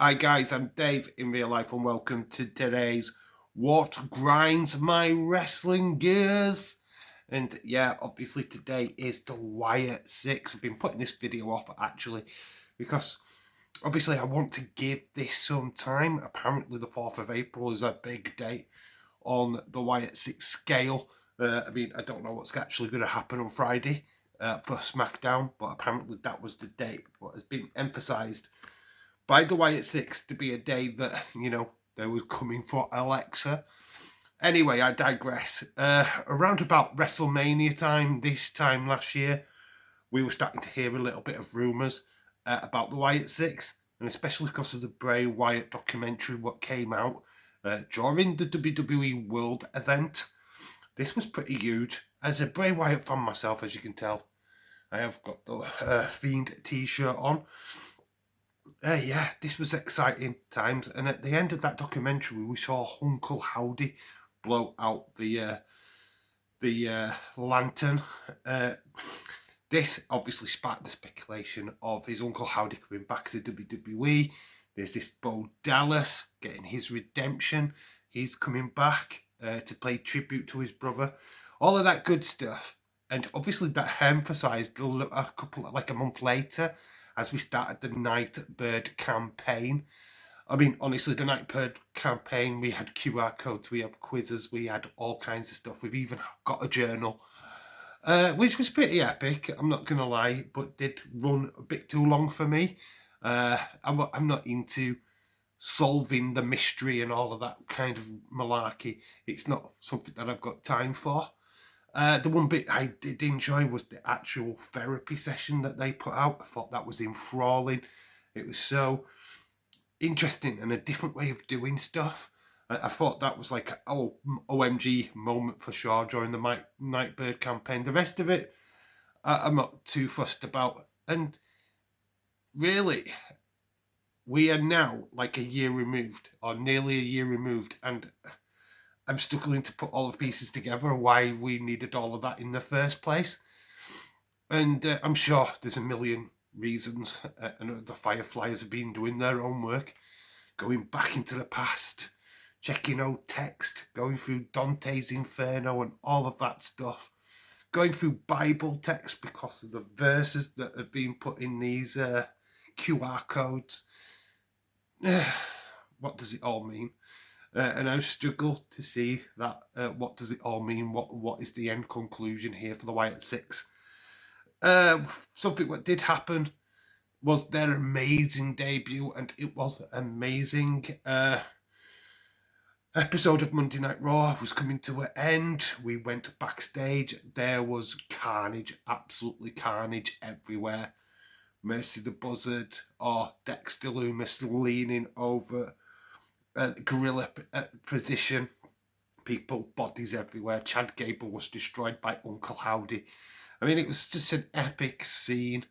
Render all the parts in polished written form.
Hi guys, I'm Dave in real life and welcome to today's What Grinds My Wrestling Gears. And yeah, obviously today is the Wyatt 6. I've been putting this video off actually because obviously I want to give this some time. Apparently the 4th of April is a big date on the Wyatt 6 scale. I don't know what's actually going to happen on Friday for SmackDown, but apparently that was the date. What has been emphasised by the Wyatt 6 to be a day that, they was coming for Alexa. Anyway, I digress. Around about WrestleMania time, this time last year, we were starting to hear a little bit of rumours about the Wyatt 6, and especially because of the Bray Wyatt documentary what came out during the WWE World event. This was pretty huge. As a Bray Wyatt fan myself, as you can tell, I have got the Fiend t-shirt on. Yeah, this was exciting times, and at the end of that documentary, we saw Uncle Howdy blow out the lantern. This obviously sparked the speculation of his Uncle Howdy coming back to WWE. There's this Bo Dallas getting his redemption. He's coming back to pay tribute to his brother. All of that good stuff, and obviously that emphasised a month later, as we started the Nightbird campaign. I mean, honestly, the Nightbird campaign, we had QR codes, we have quizzes, we had all kinds of stuff. We've even got a journal, which was pretty epic, I'm not going to lie, but did run a bit too long for me. I'm not into solving the mystery and all of that kind of malarkey. It's not something that I've got time for. The one bit I did enjoy was the actual therapy session that they put out. I thought that was enthralling. It was so interesting and a different way of doing stuff. I thought that was like an OMG moment for sure during the Nightbird campaign. The rest of it, I'm not too fussed about. And really, we are now like a year removed, or nearly a year removed, and I'm struggling to put all the pieces together why we needed all of that in the first place. And I'm sure there's a million reasons. And the Fireflies have been doing their own work, going back into the past, checking old text, going through Dante's Inferno and all of that stuff, going through Bible text because of the verses that have been put in these QR codes. What does it all mean? And I've struggled to see that. What does it all mean? What is the end conclusion here for the Wyatt 6? Something that did happen was their amazing debut, and it was amazing. Episode of Monday Night Raw was coming to an end. We went backstage. There was carnage, absolutely carnage everywhere. Mercy the Buzzard or Dexter Loomis leaning over gorilla position, people, bodies everywhere. Chad Gable was destroyed by Uncle Howdy. I mean, it was just an epic scene.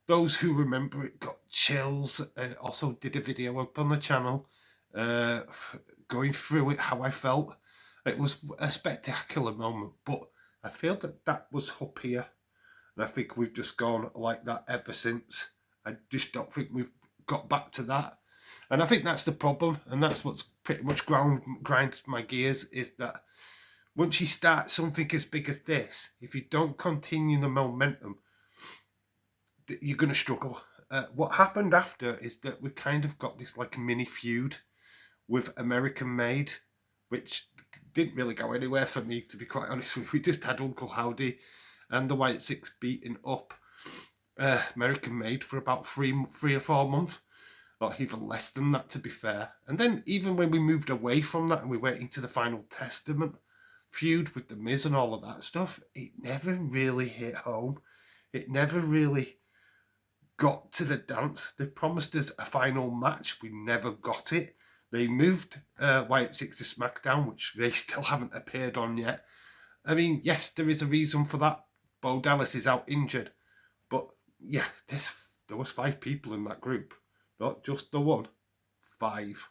Those who remember it got chills. Also did a video up on the channel going through it, how I felt. It was a spectacular moment, but I feel that was up here, and I think we've just gone like that ever since. I just don't think we've got back to that. And I think that's the problem, and that's what's pretty much grinds my gears, is that once you start something as big as this, if you don't continue the momentum, you're going to struggle. What happened after is that we kind of got this like mini feud with American Made, which didn't really go anywhere for me, to be quite honest. We just had Uncle Howdy and the Wyatt 6 beating up American Made for about three or 4 months. Or even less than that, to be fair. And then even when we moved away from that and we went into the Final Testament feud with The Miz and all of that stuff, it never really hit home. It never really got to the dance. They promised us a final match. We never got it. They moved Wyatt 6 to SmackDown, which they still haven't appeared on yet. I mean, yes, there is a reason for that. Bo Dallas is out injured. But yeah, there was 5 people in that group. Not just the one, 5.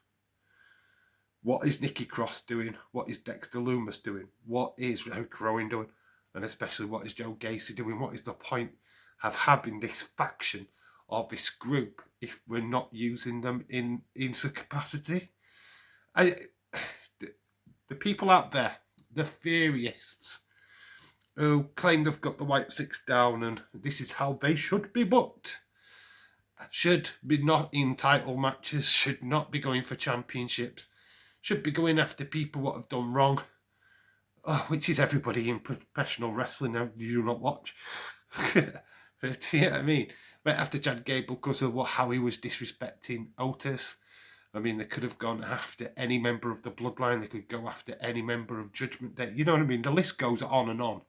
What is Nikki Cross doing? What is Dexter Loomis doing? What is Eric Rowan doing? And especially what is Joe Gacy doing? What is the point of having this faction or this group if we're not using them in some capacity. The people out there, the theorists, who claim they've got the Wyatt Six down and this is how they should be booked, should be not in title matches, should not be going for championships, should be going after people what have done wrong, which is everybody in professional wrestling now you do not watch. But, you know what I mean? Right after Chad Gable because of how he was disrespecting Otis. I mean, they could have gone after any member of the Bloodline. They could go after any member of Judgment Day. You know what I mean? The list goes on and on.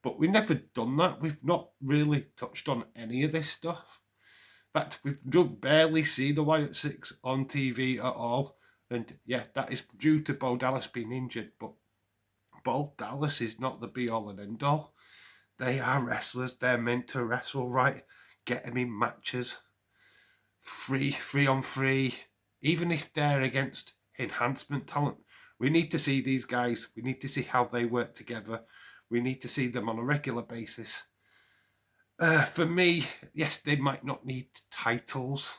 But we've never done that. We've not really touched on any of this stuff. In fact, we've barely seen the Wyatt Six on TV at all. And yeah, that is due to Bo Dallas being injured. But Bo Dallas is not the be-all and end-all. They are wrestlers. They're meant to wrestle right. Get them in matches. Free on free. Even if they're against enhancement talent. We need to see these guys. We need to see how they work together. We need to see them on a regular basis. For me, yes, they might not need titles,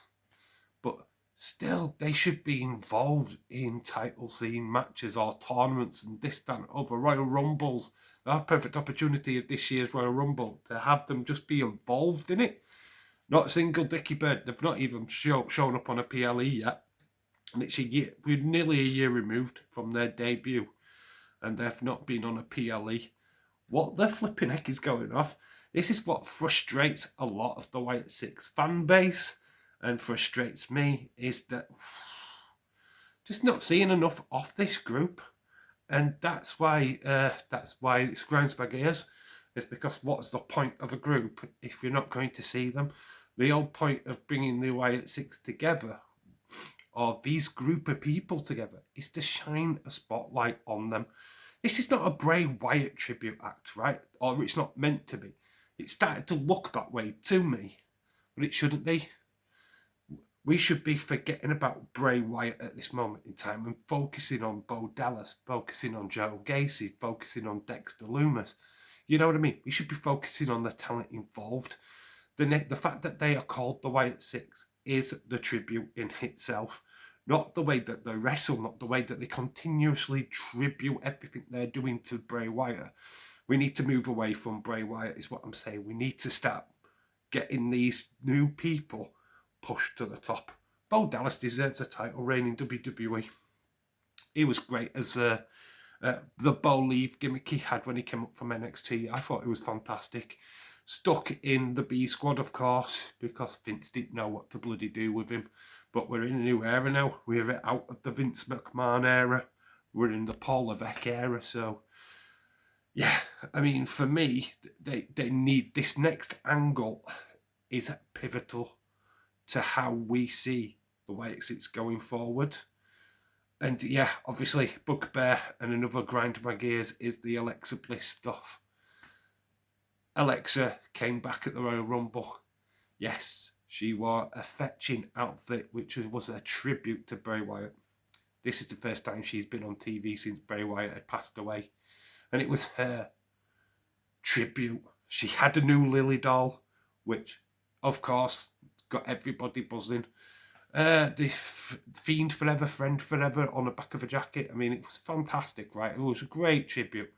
but still, they should be involved in title scene matches or tournaments and this, that, and other Royal Rumbles. Our perfect opportunity of this year's Royal Rumble to have them just be involved in it. Not a single Dickie Bird. They've not even shown up on a PLE yet. And it's we're nearly a year removed from their debut, and they've not been on a PLE. What the flipping heck is going off? This is what frustrates a lot of the Wyatt Six fan base, and frustrates me, is that just not seeing enough of this group. And that's why it grinds my gears. It's because what's the point of a group if you're not going to see them? The whole point of bringing the Wyatt Six together, or these group of people together, is to shine a spotlight on them. This is not a Bray Wyatt tribute act, right? Or it's not meant to be. It started to look that way to me, but it shouldn't be. We should be forgetting about Bray Wyatt at this moment in time and focusing on Bo Dallas, focusing on Joe Gacy, focusing on Dexter Lumis. You know what I mean? We should be focusing on the talent involved. The fact that they are called the Wyatt Six is the tribute in itself. Not the way that they wrestle, not the way that they continuously tribute everything they're doing to Bray Wyatt. We need to move away from Bray Wyatt, is what I'm saying. We need to start getting these new people pushed to the top. Bo Dallas deserves a title reign in WWE. He was great as the Bo Leave gimmick he had when he came up from NXT. I thought it was fantastic. Stuck in the B squad, of course, because Vince didn't know what to bloody do with him. But we're in a new era now. We're out of the Vince McMahon era. We're in the Paul Levesque era. So, yeah, I mean, for me, they need this next angle is pivotal to how we see the Wyatt Six going forward. And yeah, obviously, Bugbear and another grind my gears is the Alexa Bliss stuff. Alexa came back at the Royal Rumble. Yes, she wore a fetching outfit, which was a tribute to Bray Wyatt. This is the first time she's been on TV since Bray Wyatt had passed away. And it was her tribute. She had a new Lily doll, which, of course, got everybody buzzing. The Fiend Forever, Friend Forever on the back of a jacket. I mean, it was fantastic, right? It was a great tribute.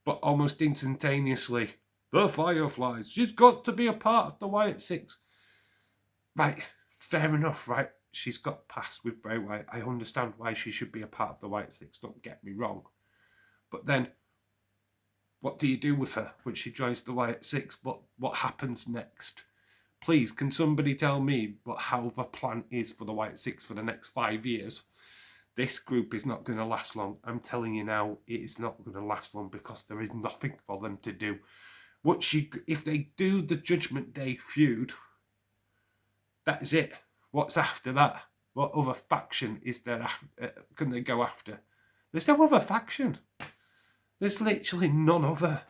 But almost instantaneously, the Fireflies, she's got to be a part of the Wyatt Six. Right, fair enough, right? She's got past with Bray Wyatt. I understand why she should be a part of the Wyatt Six, don't get me wrong. But then, what do you do with her when she joins the Wyatt Six? What happens next? Please, can somebody tell me how the plan is for the Wyatt Six for the next 5 years? This group is not going to last long. I'm telling you now, it is not going to last long because there is nothing for them to do. If they do the Judgment Day feud, that's it. What's after that? What other faction is there? Can they go after? There's no other faction. There's literally none other.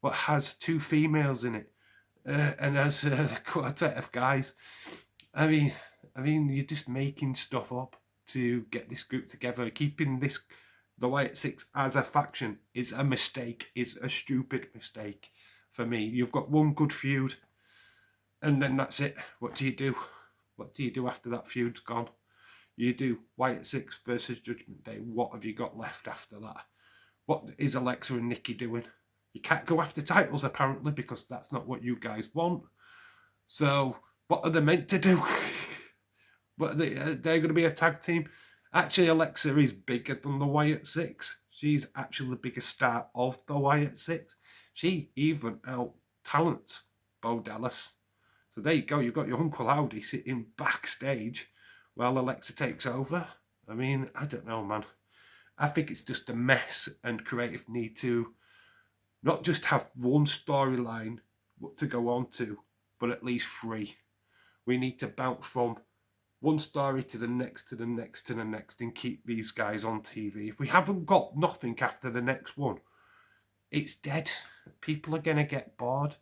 What has 2 females in it, and has a quartet of guys. I mean, you're just making stuff up to get this group together. Keeping the Wyatt Six as a faction is a mistake. Is a stupid mistake for me. You've got one good feud. And then that's it. What do you do? What do you do after that feud's gone? You do Wyatt Sick versus Judgment Day. What have you got left after that? What is Alexa and Nikki doing? You can't go after titles, apparently, because that's not what you guys want. So, what are they meant to do? But they're going to be a tag team. Actually, Alexa is bigger than the Wyatt Six. She's actually the biggest star of the Wyatt Six. She even out talents Bo Dallas. So there you go. You've got your Uncle Howdy sitting backstage while Alexa takes over. I mean, I don't know, man. I think it's just a mess, and creative need to not just have one storyline to go on to, but at least 3. We need to bounce from one story to the next, to the next, to the next, and keep these guys on TV. If we haven't got nothing after the next one, it's dead. People are going to get bored.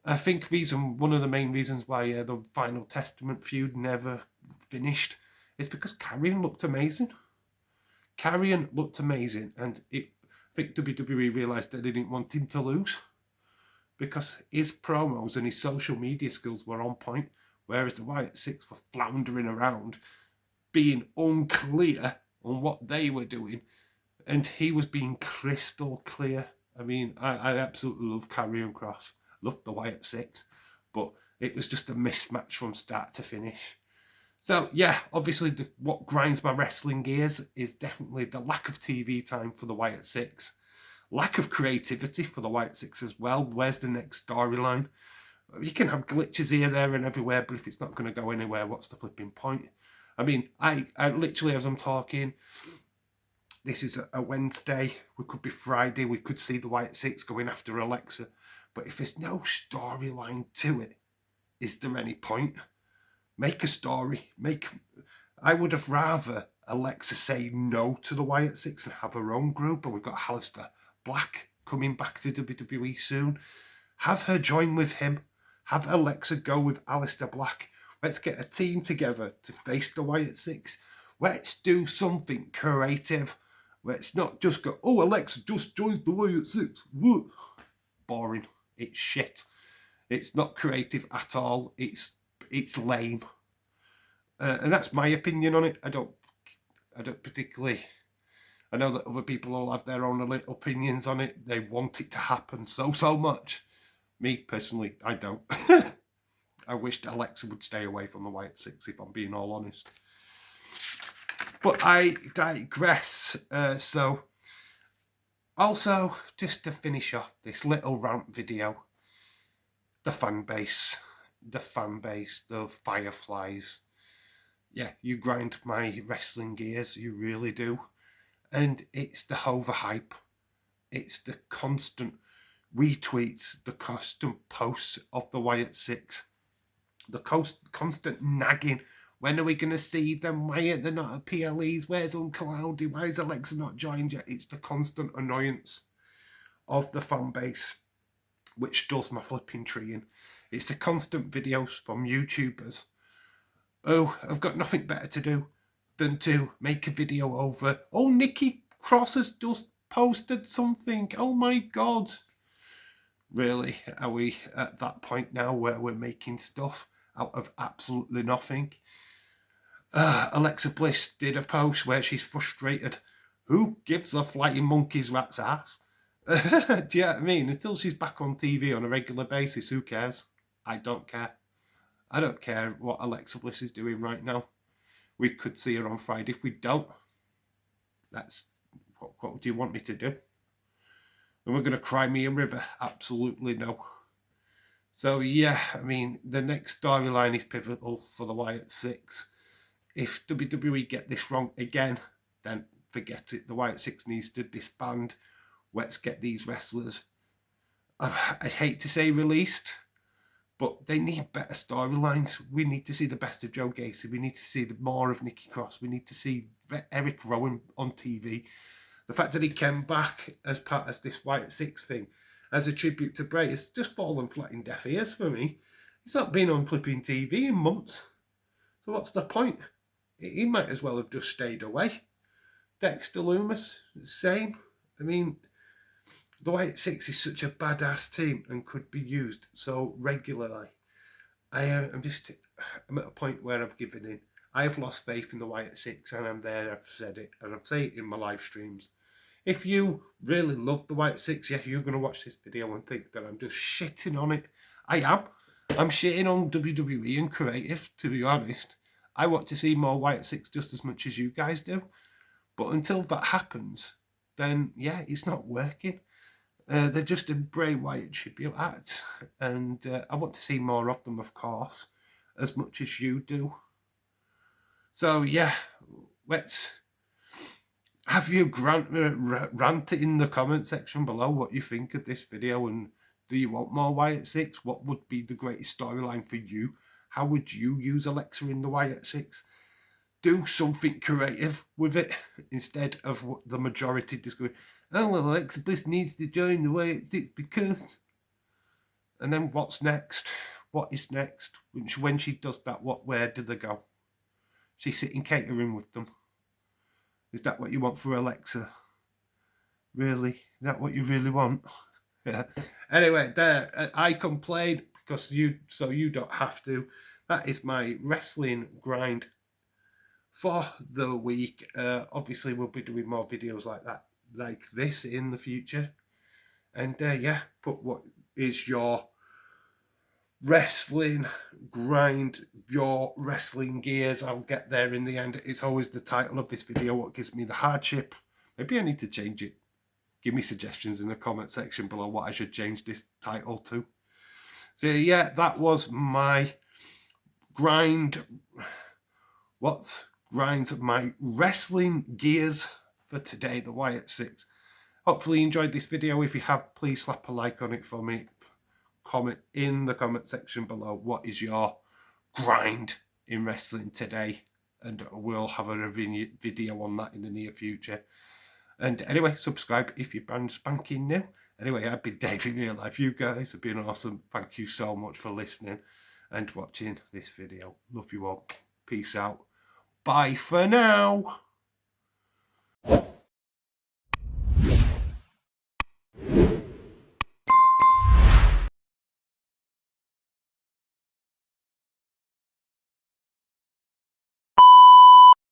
I think one of the main reasons why the Final Testament feud never finished is because Karrion looked amazing. And I think WWE realised they didn't want him to lose because his promos and his social media skills were on point, whereas the Wyatt Six were floundering around, being unclear on what they were doing, and he was being crystal clear. I mean, I absolutely love Karrion Kross, loved the Wyatt Six, but it was just a mismatch from start to finish. So, yeah, obviously what grinds my wrestling gears is definitely the lack of TV time for the Wyatt Six. Lack of creativity for the Wyatt Six as well. Where's the next storyline? You can have glitches here, there and everywhere, but if it's not going to go anywhere, what's the flipping point? I mean, I literally, as I'm talking, this is a Wednesday. We could be Friday. We could see the Wyatt Six going after Alexa. But if there's no storyline to it, is there any point? Make a story. I would have rather Alexa say no to the Wyatt Six and have her own group. And we've got Aleister Black coming back to WWE soon. Have her join with him. Have Alexa go with Aleister Black. Let's get a team together to face the Wyatt Six. Let's do something creative. Let's not just go, oh, Alexa just joins the Wyatt Six. Whoa. Boring. It's shit. It's not creative at all. It's lame. And that's my opinion on it. I don't particularly... I know that other people all have their own opinions on it. They want it to happen so much. Me, personally, I don't. I wished Alexa would stay away from the Wyatt Six, if I'm being all honest. But I digress. So, also, just to finish off this little rant video, the fan base, the Fireflies. Yeah, you grind my wrestling gears, you really do. And it's the overhype. It's the constant retweets, the constant posts of the Wyatt Six, the constant nagging. When are we going to see them? Why are they not at PLEs? Where's Uncle Howdy? Why is Alexa not joined yet? It's the constant annoyance of the fan base, which does my flipping treeing. It's the constant videos from YouTubers. Oh, I've got nothing better to do than to make a video over, oh, Nikki Cross has just posted something. Oh my God. Really, are we at that point now where we're making stuff out of absolutely nothing? Alexa Bliss did a post where she's frustrated. Who gives a flying monkey's rat's ass? Do you know what I mean? Until she's back on TV on a regular basis, who cares? I don't care. I don't care what Alexa Bliss is doing right now. We could see her on Friday. If we don't, that's what do you want me to do? And we're going to cry me a river? Absolutely no. So yeah, I mean, the next storyline is pivotal for the Wyatt Six. If WWE get this wrong again, then forget it. The Wyatt Six needs to disband. Let's get these wrestlers, I'd hate to say released, but they need better storylines. We need to see the best of Joe Gacy. We need to see more of Nikki Cross. We need to see Eric Rowan on TV. The fact that he came back as part of this Wyatt Six thing as a tribute to Bray has just fallen flat in deaf ears for me. He's not been on flipping TV in months. So what's the point? He might as well have just stayed away. Dexter Lumis, same. I mean, the Wyatt Six is such a badass team and could be used so regularly. I'm at a point where I've given in. I have lost faith in the Wyatt Six, and I'm there. I've said it, and I've said it in my live streams. If you really love the Wyatt Six, yeah, you're going to watch this video and think that I'm just shitting on it. I am. I'm shitting on WWE and creative, to be honest. I want to see more Wyatt Six just as much as you guys do. But until that happens, then yeah, it's not working. They're just a Bray Wyatt tribute act, and I want to see more of them, of course, as much as you do. So yeah, let's have you rant it in the comment section below what you think of this video, and do you want more Wyatt Six? What would be the greatest storyline for you? How would you use Alexa in the Wyatt Six? Do something creative with it instead of what the majority just going, oh well, Alexa Bliss needs to join the Wyatt Six because... And then what's next? What is next? When she does that, where do they go? She's sitting catering with them. Is that what you want for Alexa? Really? Is that what you really want? Yeah. Anyway, there, I complained because you don't have to. That is my wrestling grind for the week. Obviously, we'll be doing more videos like this in the future. And yeah, but what is your wrestling grind, your wrestling gears? I'll get there in the end. It's always the title of this video what gives me the hardship. Maybe I need to change it. Give me suggestions in the comment section below what I should change this title to. So yeah, that was my grind. What grinds my wrestling gears for today, the Wyatt Six. Hopefully you enjoyed this video. If you have, please slap a like on it for me. Comment in the comment section below what is your grind in wrestling today, and we'll have a video on that in the near future. And anyway, subscribe if you're brand spanking new. Anyway, I've been Dave in real life. You guys have been awesome. Thank you so much for listening and watching this video. Love you all. Peace out. Bye for now.